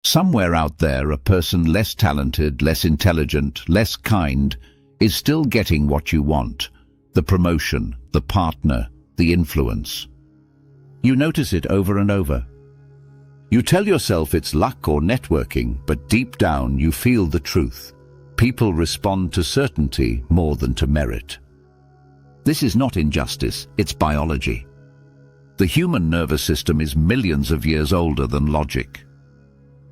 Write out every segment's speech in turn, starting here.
Somewhere out there, a person less talented, less intelligent, less kind is still getting what you want: the promotion, the partner, the influence. You notice it over and over. You tell yourself it's luck or networking, but deep down you feel the truth. People respond to certainty more than to merit. This is not injustice, it's biology. The human nervous system is millions of years older than logic.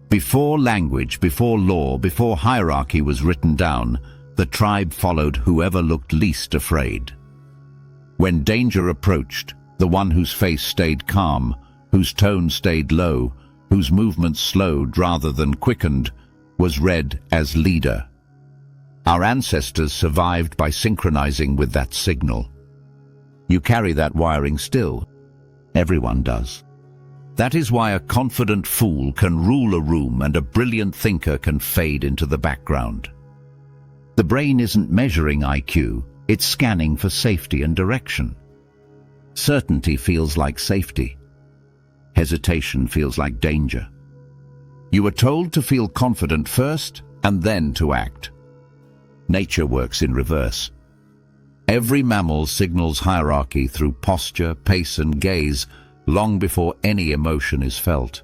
Before language, before law, before hierarchy was written down, the tribe followed whoever looked least afraid. When danger approached, the one whose face stayed calm, whose tone stayed low, whose movements slowed rather than quickened, was read as leader. Our ancestors survived by synchronizing with that signal. You carry that wiring still. Everyone does. That is why a confident fool can rule a room and a brilliant thinker can fade into the background. The brain isn't measuring IQ, it's scanning for safety and direction. Certainty feels like safety. Hesitation feels like danger. You are told to feel confident first and then to act. Nature works in reverse. Every mammal signals hierarchy through posture, pace and gaze long before any emotion is felt.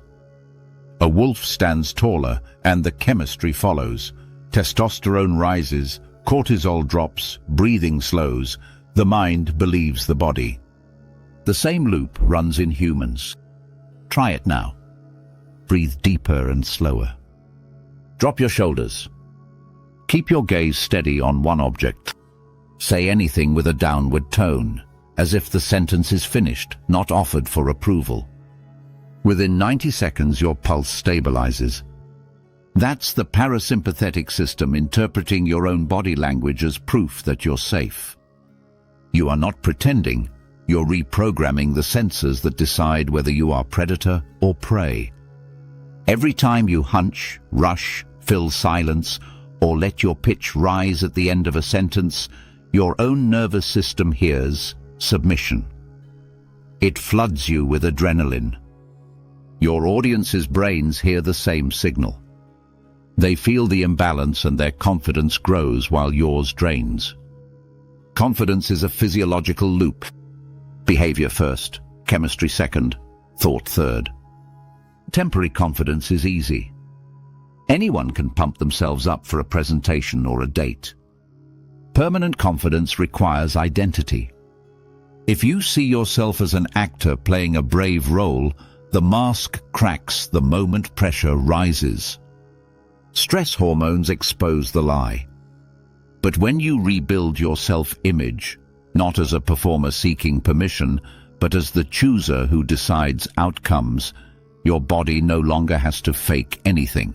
A wolf stands taller and the chemistry follows. Testosterone rises, cortisol drops, breathing slows. The mind believes the body. The same loop runs in humans. Try it now. Breathe deeper and slower. Drop your shoulders. Keep your gaze steady on one object. Say anything with a downward tone, as if the sentence is finished, not offered for approval. Within 90 seconds, your pulse stabilizes. That's the parasympathetic system interpreting your own body language as proof that you're safe. You are not pretending, you're reprogramming the sensors that decide whether you are predator or prey. Every time you hunch, rush, fill silence, or let your pitch rise at the end of a sentence, your own nervous system hears submission. It floods you with adrenaline. Your audience's brains hear the same signal. They feel the imbalance and their confidence grows while yours drains. Confidence is a physiological loop. Behavior first, chemistry second, thought third. Temporary confidence is easy. Anyone can pump themselves up for a presentation or a date. Permanent confidence requires identity. If you see yourself as an actor playing a brave role, the mask cracks the moment pressure rises. Stress hormones expose the lie. But when you rebuild your self-image, not as a performer seeking permission, but as the chooser who decides outcomes, your body no longer has to fake anything.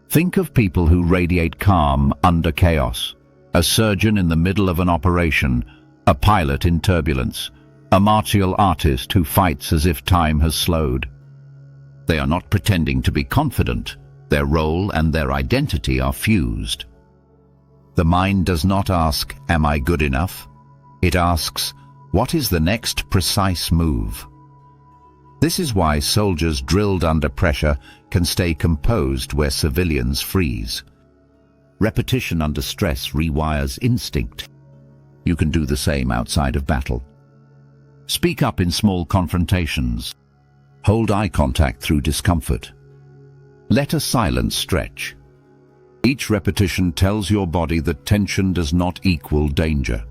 Think of people who radiate calm under chaos. A surgeon in the middle of an operation, a pilot in turbulence, a martial artist who fights as if time has slowed. They are not pretending to be confident. Their role and their identity are fused. The mind does not ask, "Am I good enough?" It asks, "What is the next precise move?" This is why soldiers drilled under pressure can stay composed where civilians freeze. Repetition under stress rewires instinct. You can do the same outside of battle. Speak up in small confrontations. Hold eye contact through discomfort. Let a silence stretch. Each repetition tells your body that tension does not equal danger.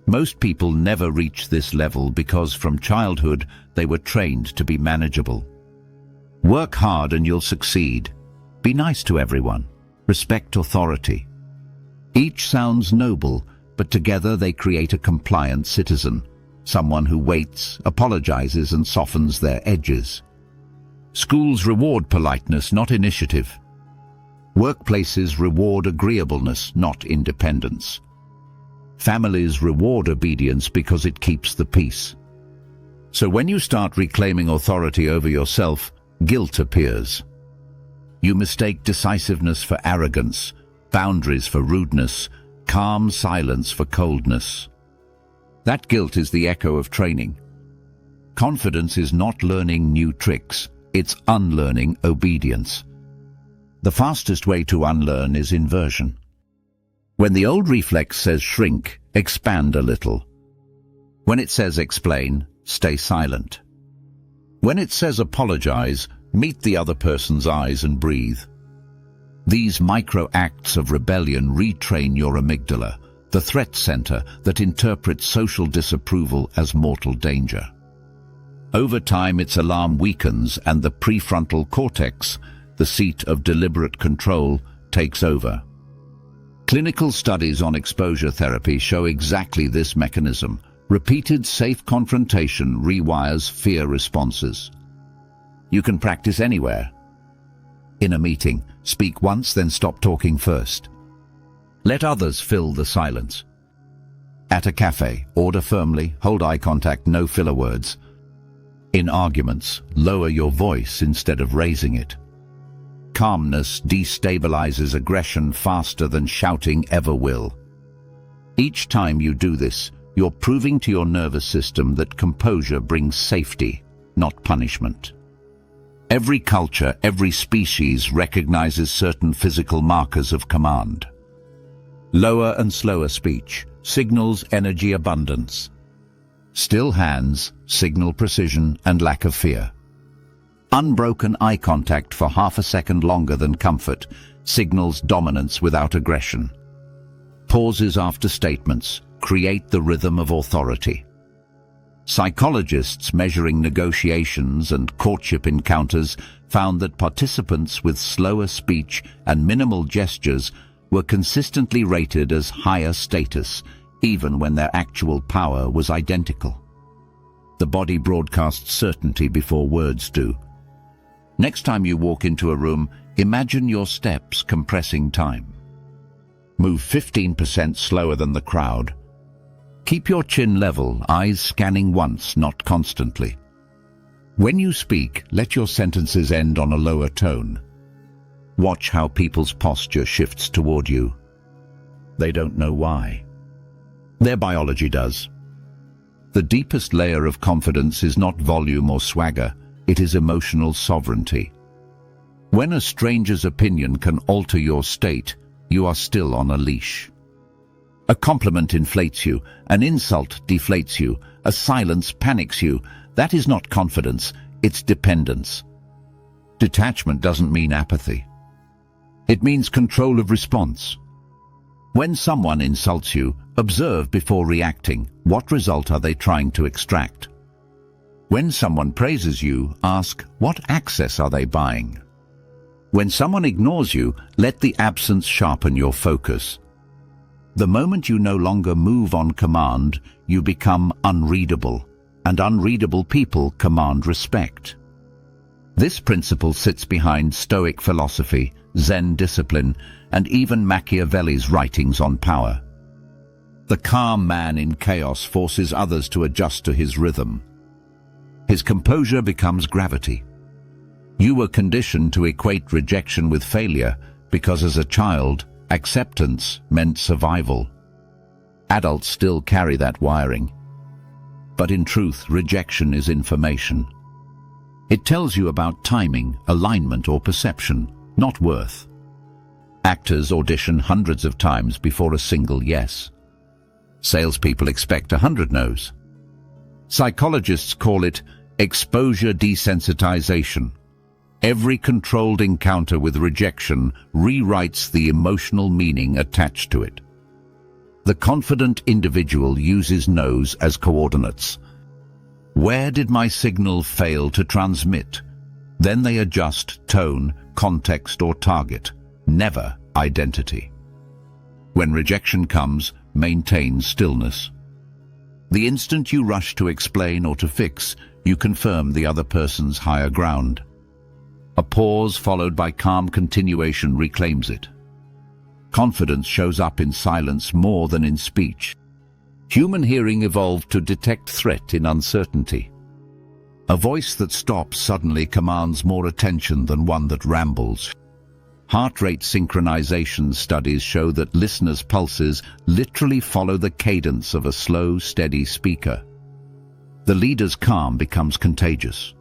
Most people never reach this level because from childhood they were trained to be manageable. Work hard and you'll succeed. Be nice to everyone. Respect authority. Each sounds noble, but together they create a compliant citizen, someone who waits, apologizes, and softens their edges. Schools reward politeness, not initiative. Workplaces reward agreeableness, not independence. Families reward obedience because it keeps the peace. So when you start reclaiming authority over yourself, guilt appears. You mistake decisiveness for arrogance, boundaries for rudeness, calm silence for coldness. That guilt is the echo of training. Confidence is not learning new tricks, It's unlearning obedience. The fastest way to unlearn is inversion. When the old reflex says shrink, expand a little. When it says explain, stay silent. When it says apologize, meet the other person's eyes and breathe. These micro acts of rebellion retrain your amygdala, the threat center that interprets social disapproval as mortal danger. Over time, its alarm weakens and the prefrontal cortex, the seat of deliberate control, takes over. Clinical studies on exposure therapy show exactly this mechanism. Repeated safe confrontation rewires fear responses. You can practice anywhere. In a meeting, speak once, then stop talking first. Let others fill the silence. At a cafe, order firmly, hold eye contact, no filler words. In arguments, lower your voice instead of raising it. Calmness destabilizes aggression faster than shouting ever will. Each time you do this, you're proving to your nervous system that composure brings safety, not punishment. Every culture, every species recognizes certain physical markers of command. Lower and slower speech signals energy abundance. Still hands signal precision and lack of fear. Unbroken eye contact for half a second longer than comfort signals dominance without aggression. Pauses after statements create the rhythm of authority. Psychologists measuring negotiations and courtship encounters found that participants with slower speech and minimal gestures were consistently rated as higher status, even when their actual power was identical. The body broadcasts certainty before words do. Next time you walk into a room, imagine your steps compressing time. Move 15% slower than the crowd. Keep your chin level, eyes scanning once, not constantly. When you speak, let your sentences end on a lower tone. Watch how people's posture shifts toward you. They don't know why. Their biology does. The deepest layer of confidence is not volume or swagger, it is emotional sovereignty. When a stranger's opinion can alter your state, you are still on a leash. A compliment inflates you, an insult deflates you, a silence panics you. That is not confidence, it's dependence. Detachment doesn't mean apathy. It means control of response. When someone insults you, observe before reacting. What result are they trying to extract? When someone praises you, ask, what access are they buying? When someone ignores you, let the absence sharpen your focus. The moment you no longer move on command, you become unreadable, and unreadable people command respect. This principle sits behind Stoic philosophy, Zen discipline, and even Machiavelli's writings on power. The calm man in chaos forces others to adjust to his rhythm. His composure becomes gravity. You were conditioned to equate rejection with failure because as a child, acceptance meant survival. Adults still carry that wiring. But in truth, rejection is information. It tells you about timing, alignment, or perception, not worth. Actors audition hundreds of times before a single yes. Salespeople expect 100 no's. Psychologists call it exposure desensitization. Every controlled encounter with rejection rewrites the emotional meaning attached to it. The confident individual uses no's as coordinates. Where did my signal fail to transmit? Then they adjust tone, context, or target, never identity. When rejection comes, maintain stillness. The instant you rush to explain or to fix, you confirm the other person's higher ground. A pause followed by calm continuation reclaims it. Confidence shows up in silence more than in speech. Human hearing evolved to detect threat in uncertainty. A voice that stops suddenly commands more attention than one that rambles. Heart rate synchronization studies show that listeners' pulses literally follow the cadence of a slow, steady speaker. The leader's calm becomes contagious.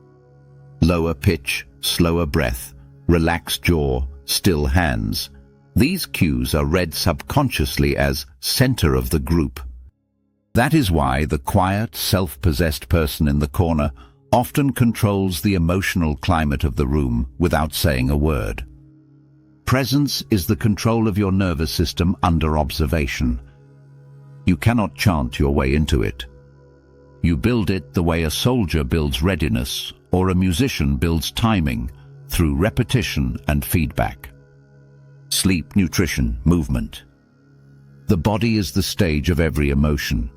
Lower pitch, slower breath, relaxed jaw, still hands. These cues are read subconsciously as center of the group. That is why the quiet, self-possessed person in the corner often controls the emotional climate of the room without saying a word. Presence is the control of your nervous system under observation. You cannot chant your way into it. You build it the way a soldier builds readiness or a musician builds timing, through repetition and feedback. Sleep, nutrition, movement. The body is the stage of every emotion.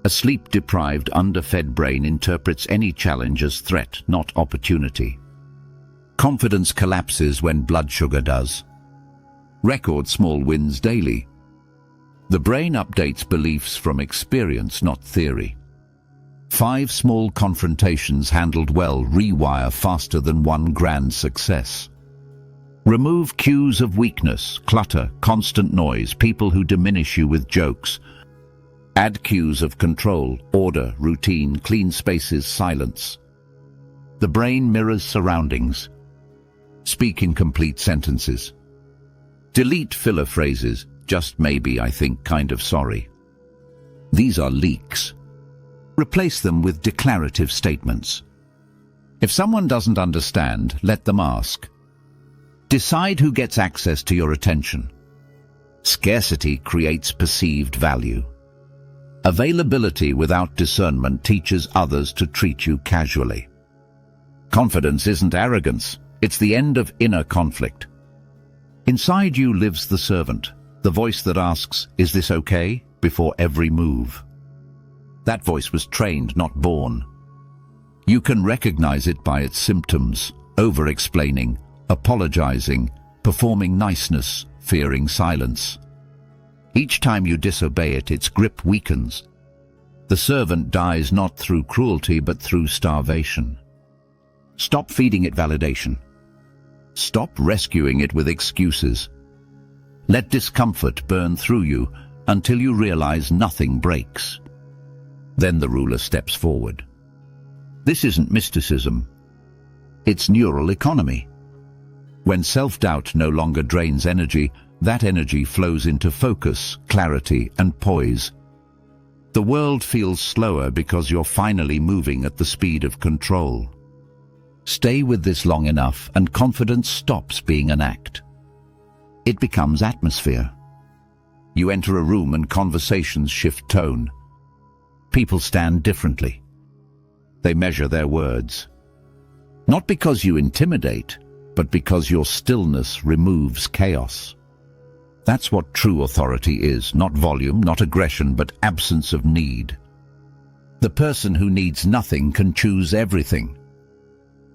A sleep-deprived, underfed brain interprets any challenge as threat, not opportunity. Confidence collapses when blood sugar does. Record small wins daily. The brain updates beliefs from experience, not theory. 5 small confrontations handled well rewire faster than one grand success. Remove cues of weakness, clutter, constant noise, people who diminish you with jokes. Add cues of control, order, routine, clean spaces, silence. The brain mirrors surroundings. Speak in complete sentences. Delete filler phrases, just maybe, I think, kind of, sorry. These are leaks. Replace them with declarative statements. If someone doesn't understand, let them ask. Decide who gets access to your attention. Scarcity creates perceived value. Availability without discernment teaches others to treat you casually. Confidence isn't arrogance, it's the end of inner conflict. Inside you lives the servant, the voice that asks, "Is this okay?" before every move. That voice was trained, not born. You can recognize it by its symptoms: over-explaining, apologizing, performing niceness, fearing silence. Each time you disobey it, its grip weakens. The servant dies not through cruelty but through starvation. Stop feeding it validation. Stop rescuing it with excuses. Let discomfort burn through you until you realize nothing breaks. Then the ruler steps forward. This isn't mysticism. It's neural economy. When self-doubt no longer drains energy, that energy flows into focus, clarity, and poise. The world feels slower because you're finally moving at the speed of control. Stay with this long enough and confidence stops being an act. It becomes atmosphere. You enter a room and conversations shift tone. People stand differently. They measure their words. Not because you intimidate, but because your stillness removes chaos. That's what true authority is, not volume, not aggression, but absence of need. The person who needs nothing can choose everything.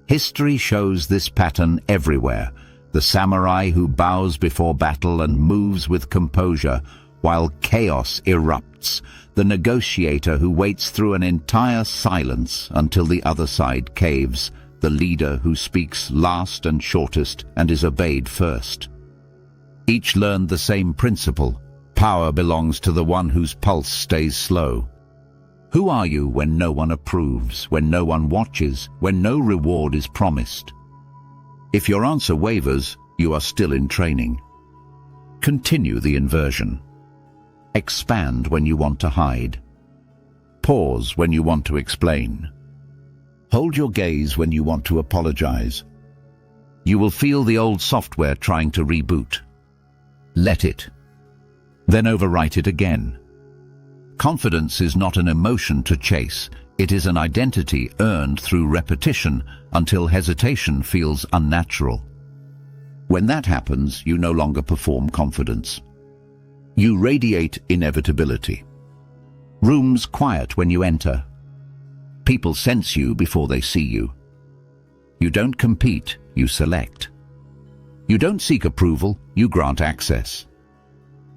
History shows this pattern everywhere. The samurai who bows before battle and moves with composure while chaos erupts. The negotiator who waits through an entire silence until the other side caves. The leader who speaks last and shortest and is obeyed first. Each learned the same principle. Power belongs to the one whose pulse stays slow. Who are you when no one approves, when no one watches, when no reward is promised? If your answer wavers, you are still in training. Continue the inversion. Expand when you want to hide. Pause when you want to explain. Hold your gaze when you want to apologize. You will feel the old software trying to reboot. Let it. Then overwrite it again. Confidence is not an emotion to chase. It is an identity earned through repetition until hesitation feels unnatural. When that happens, you no longer perform confidence. You radiate inevitability. Rooms quiet when you enter. People sense you before they see you. You don't compete, you select. You don't seek approval, you grant access.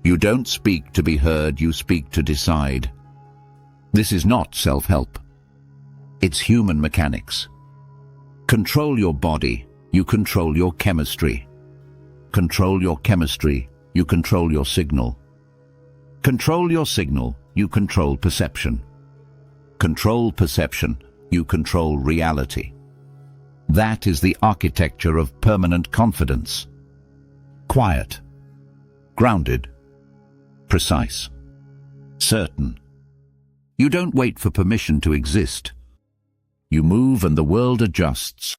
You don't speak to be heard, you speak to decide. This is not self-help. It's human mechanics. Control your body, you control your chemistry. Control your chemistry, you control your signal. Control your signal, you control perception. Control perception, you control reality. That is the architecture of permanent confidence. Quiet, grounded, precise, certain. You don't wait for permission to exist. You move and the world adjusts.